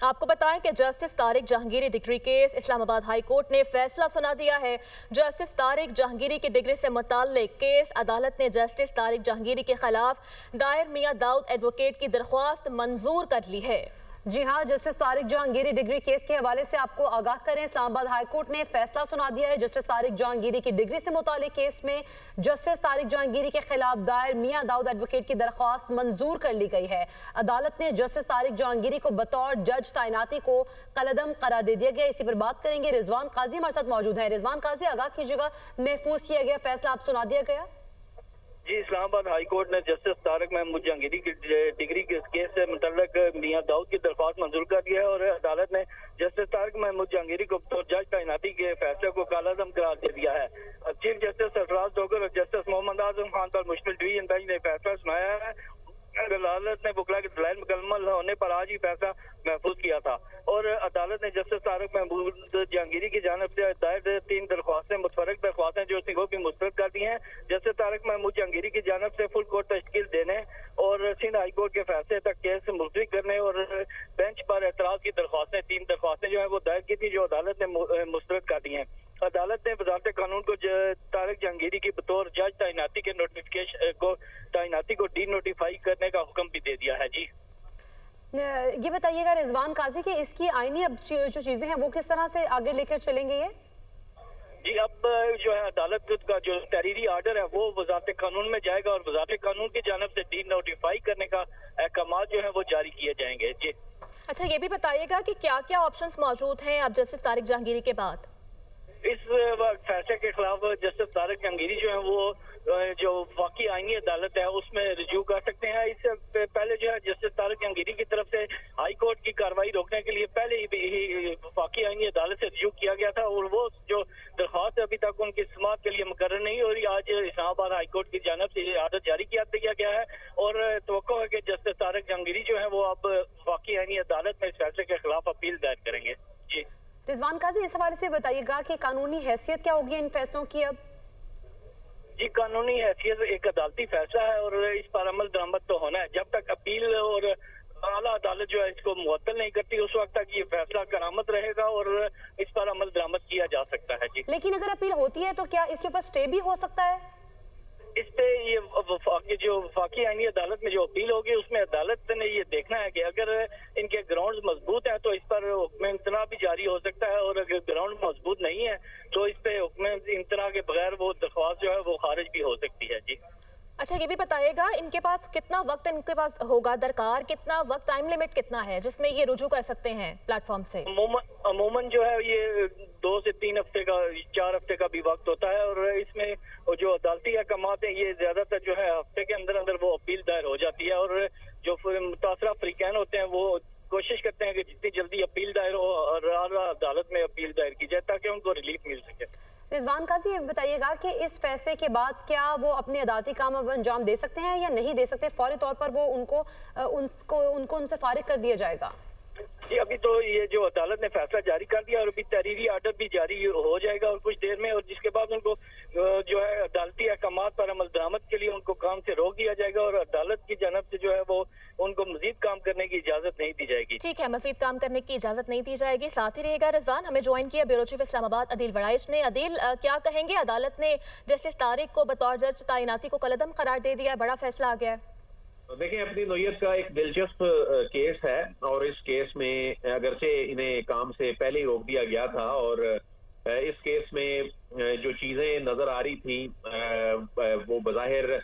आपको बताएं कि justice Tariq Jahangiri degree case Islamabad high court ने फैसला सुना दिया है। जस्टिस तारिक जहांगीरी की डिग्री से मुताल्लिक केस अदालत ने जस्टिस तारिक जहांगीरी के खिलाफ दायर मियां दाऊद एडवोकेट की दरख्वास्त मंजूर कर ली है। जी हाँ, justice Tariq Jahangiri degree case के हवाले से आपको आगाह करें, इस्लामाबाद हाई कोर्ट ने फैसला सुना दिया है। जस्टिस तारिक जहांगीरी की डिग्री से मुतालिक केस में जस्टिस तारिक जहांगीरी के खिलाफ दायर मियां दाऊद एडवोकेट की दरख्वास्त मंजूर कर ली गई है। अदालत ने जस्टिस तारिक जहांगीरी को बतौर जज तैनाती को कलअदम करार दे दिया गया। इसी पर बात करेंगे, रिजवान काजी हमारे साथ मौजूद है। रिजवान काजी, आगाह कीजिएगा, महफूज किया गया फैसला आप सुना दिया गया। जी, इस्लामाबाद हाई कोर्ट ने जस्टिस तारिक महमूद जहांगीरी की डिग्री के केस से मुतल्लिक मियां दाऊद की दरख्वास्त मंजूर कर दिया है और अदालत ने जस्टिस तारिक महमूद जहांगीरी को तो जज तैनाती के फैसले को कालादम करार दे दिया है। चीफ जस्टिस सरफराज डोगर और जस्टिस मोहम्मद आजम खान पर मुश्तमिल डिवीजन बेंच ने फैसला सुनाया है। अदालत ने वकला के दलाइल मुकम्मल होने पर आज ही फैसला महफूज किया था और अदालत ने जस्टिस तारिक महमूद जहांगीरी की जानिब से दायर 3 दरख्वास्तें मुतफरक दरख्वास्तें जो सिंघों की मुस्तरद कर दी हैं। जस्टिस तारिक महमूद जहांगीरी की जानिब से फुल कोर्ट तश्कील देने और सिंध हाई कोर्ट के फैसले तक केस मुलतवी करने और बेंच पर एतराज की दरख्वास्तें 3 दरख्वास्तें जो है वो दायर की थी, जो अदालत ने मुस्तरद कर दी हैं। अदालत ने वजारत कानून को तारिक जहांगीरी की बतौर जज तैनाती के नोटिफिकेशन को तैनाती को डी नोटिफाई करने का हुक्म भी दे दिया है। जी, ये बताइएगा रिजवान काजी कि इसकी आईनी अब जो चीजें हैं वो किस तरह से आगे लेकर चलेंगे ये? जी, अब जो है अदालत का जो तहरीरी आर्डर है वो वजारत कानून में जाएगा और वजारत कानून की जानिब से डी नोटिफाई करने का अहकाम जो है वो जारी किए जाएंगे। जी, अच्छा, ये भी बताइएगा कि क्या क्या ऑप्शंस मौजूद हैं अब जस्टिस तारिक जहांगीरी के बाद? इस फैसले के खिलाफ जस्टिस तारिक जहांगीरी जो है वो जो वाकई आईनी अदालत है उसमें रिज्यू कर सकते हैं। इससे पहले जो है जस्टिस तारिक जहांगीरी की तरफ से हाई कोर्ट की कार्रवाई रोकने के लिए पहले ही वाकई आईनी अदालत से रिज्यू किया गया था और वो जो दरख्वास्त अभी तक उनकी समाअत के लिए मुकर्रर नहीं हो रही। आज इस्लामाबाद हाई कोर्ट की जानिब से ये आर्डर जारी किया गया है और तवक्को है कि जस्टिस तारिक जहांगीरी जो है वो अब वाकई आईनी अदालत में इस फैसले के खिलाफ अपील दायर करेंगे। जी, रिजवान काजी, इस हवाले से बताइएगा कि कानूनी हैसियत क्या होगी इन फैसलों की अब? जी, कानूनी हैसियत एक अदालती फैसला है और इस पर अमल दरामद तो होना है। जब तक अपील और आला अदालत जो है इसको मुअत्तल नहीं करती उस वक्त तक ये फैसला करामत रहेगा और इस पर अमल दरामद किया जा सकता है। जी, लेकिन अगर अपील होती है तो क्या इसके ऊपर स्टे भी हो सकता है? इस पे ये जो वफाकी आईनी अदालत में जो अपील होगी उसमें अदालत ने ये देखना है कि अगर इनके ग्राउंड मजबूत हैं तो इस पर हुक्म इम्तना भी जारी हो सकता है और अगर ग्राउंड मजबूत नहीं है तो इस पे हुक्म इम्तना के बगैर वो दरख्वास्त जो है वो खारिज भी हो सकती है। जी, अच्छा, ये भी बताइएगा इनके पास कितना वक्त इनके पास होगा दरकार, कितना वक्त, टाइम लिमिट कितना है जिसमें ये रुजू कर सकते हैं प्लेटफॉर्म से? अमूमन जो है ये 2 से 3 हफ्ते का 4 हफ्ते का भी वक्त होता है और इसमें जो अदालती अहकाम है ये ज्यादातर जो है हफ्ते के अंदर अंदर वो अपील दायर हो जाती है और जो मुतासरा फ्रीकैन होते हैं वो कोशिश करते हैं कि जितनी जल्दी अपील दायर हो और अदालत में अपील दायर की जाए ताकि उनको रिलीफ मिल सके। रिजवान काजी, ये बताइएगा कि इस फैसले के बाद क्या वो अपने अदालती काम अब अंजाम दे सकते हैं या नहीं दे सकते? फौरी तौर पर वो उनसे फारिग कर दिया जाएगा? जी, अभी तो ये जो अदालत ने फैसला जारी कर दिया और अभी तहरीरी आर्डर भी जारी हो जाएगा और कुछ देर में, और जिसके बाद उनको जो है अदालती अहकाम पर अमल दरामद के लिए उनको काम से रोक दिया जाएगा और अदालत की जानिब से जो है वो उनको मजीद काम करने की इजाजत नहीं दी जाएगी। ठीक है, मजीद काम करने की इजाजत नहीं दी जाएगी। साथ ही रहेगा रिजवान, हमें ज्वाइन किया ब्यूरो चीफ इस्लामाबाद अदील वड़ाइश ने। अदील, क्या कहेंगे, अदालत ने जस्टिस तारिक को बतौर जज तैनाती को कलअदम करार दे दिया है, बड़ा फैसला आ गया है। देखिए, अपनी नौयत का एक दिलचस्प केस है और इस केस में अगरचे इन्हें काम से पहले ही रोक दिया गया था और इस केस में जो चीजें नजर आ रही थी वो बज़ाहिर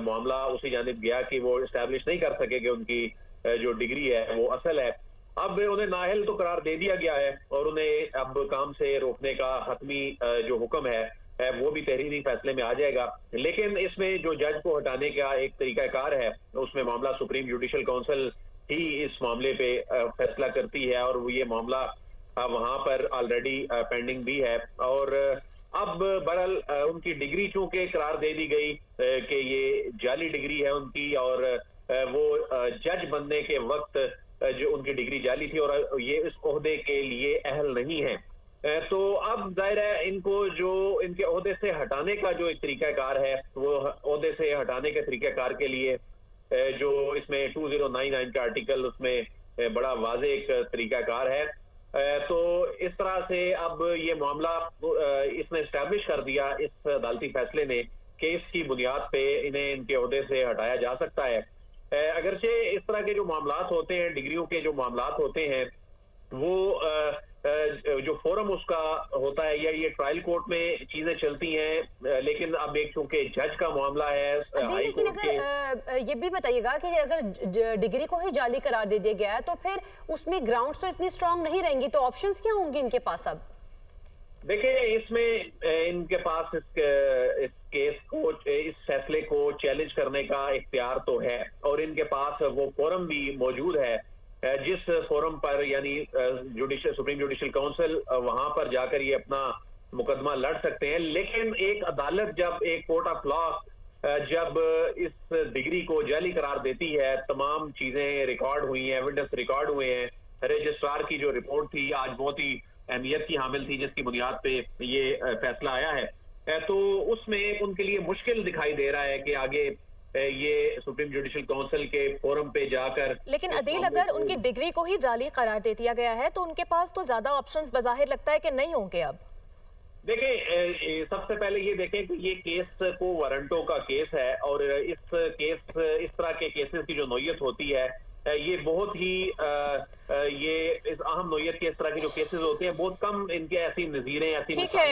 मामला उसी जानिब गया कि वो इस्टेब्लिश नहीं कर सके कि उनकी जो डिग्री है वो असल है। अब उन्हें नाअहल तो करार दे दिया गया है और उन्हें अब काम से रोकने का हतमी जो हुक्म है वो भी तहरीरी फैसले में आ जाएगा। लेकिन इसमें जो जज को हटाने का एक तरीकाकार है उसमें मामला सुप्रीम जुडिशल काउंसिल ही इस मामले पे फैसला करती है और ये मामला वहां पर ऑलरेडी पेंडिंग भी है और अब बहरहाल उनकी डिग्री चूंकि करार दे दी गई कि ये जाली डिग्री है उनकी और वो जज बनने के वक्त जो उनकी डिग्री जाली थी और ये इस ओहदे के लिए अहल नहीं है, तो अब जाहिर है इनको जो इनके ओहदे से हटाने का जो एक तरीकाकार है वो ओहदे से हटाने के तरीकाकार के लिए जो इसमें 2099 का आर्टिकल उसमें बड़ा वाज़ेह एक तरीकाकार है। तो इस तरह से अब ये मामला इसने इस्टेब्लिश कर दिया इस अदालती फैसले ने कि इसकी बुनियाद पे इन्हें इनके ओहदे से हटाया जा सकता है। अगरचे इस तरह के जो मामलात होते हैं, डिग्रियों के जो मामलात होते हैं, वो जो फोरम उसका होता है या ये ट्रायल कोर्ट में चीजें चलती हैं, लेकिन अब एक चूंकि जज का मामला है हाई लेकिन कोर्ट के। ये भी बताइएगा कि अगर डिग्री को ही जाली करार दे दिया गया है तो फिर उसमें ग्राउंड्स तो इतनी स्ट्रांग नहीं रहेंगी, तो ऑप्शंस क्या होंगे इनके पास अब? देखिए, इसमें इनके पास इस केस को, इस फैसले को चैलेंज करने का इख्तियार तो है और इनके पास वो फोरम भी मौजूद है जिस फोरम पर यानी सुप्रीम जुडिशल काउंसिल, वहां पर जाकर ये अपना मुकदमा लड़ सकते हैं। लेकिन एक अदालत जब, एक कोर्ट ऑफ लॉ जब इस डिग्री को जाली करार देती है, तमाम चीजें रिकॉर्ड हुई हैं, एविडेंस रिकॉर्ड हुए हैं, रजिस्ट्रार की जो रिपोर्ट थी आज बहुत ही अहमियत की हामिल थी जिसकी बुनियाद पे ये फैसला आया है, तो उसमें उनके लिए मुश्किल दिखाई दे रहा है कि आगे ये सुप्रीम जुडिशल काउंसिल के फोरम पे जाकर। लेकिन अदील, अगर उनकी डिग्री को ही जाली करार दे दिया गया है तो उनके पास तो ज्यादा ऑप्शंस बज़ाहिर लगता है कि नहीं होंगे अब। देखें, सबसे पहले ये देखें कि ये केस को वारंटों का केस है और इस तरह के केसेस की जो नौयत होती है, ये बहुत ही इस अहम नौयत के इस तरह के जो केसेस होते हैं, बहुत कम इनके ऐसी नज़ीरें, ऐसी ठीक है।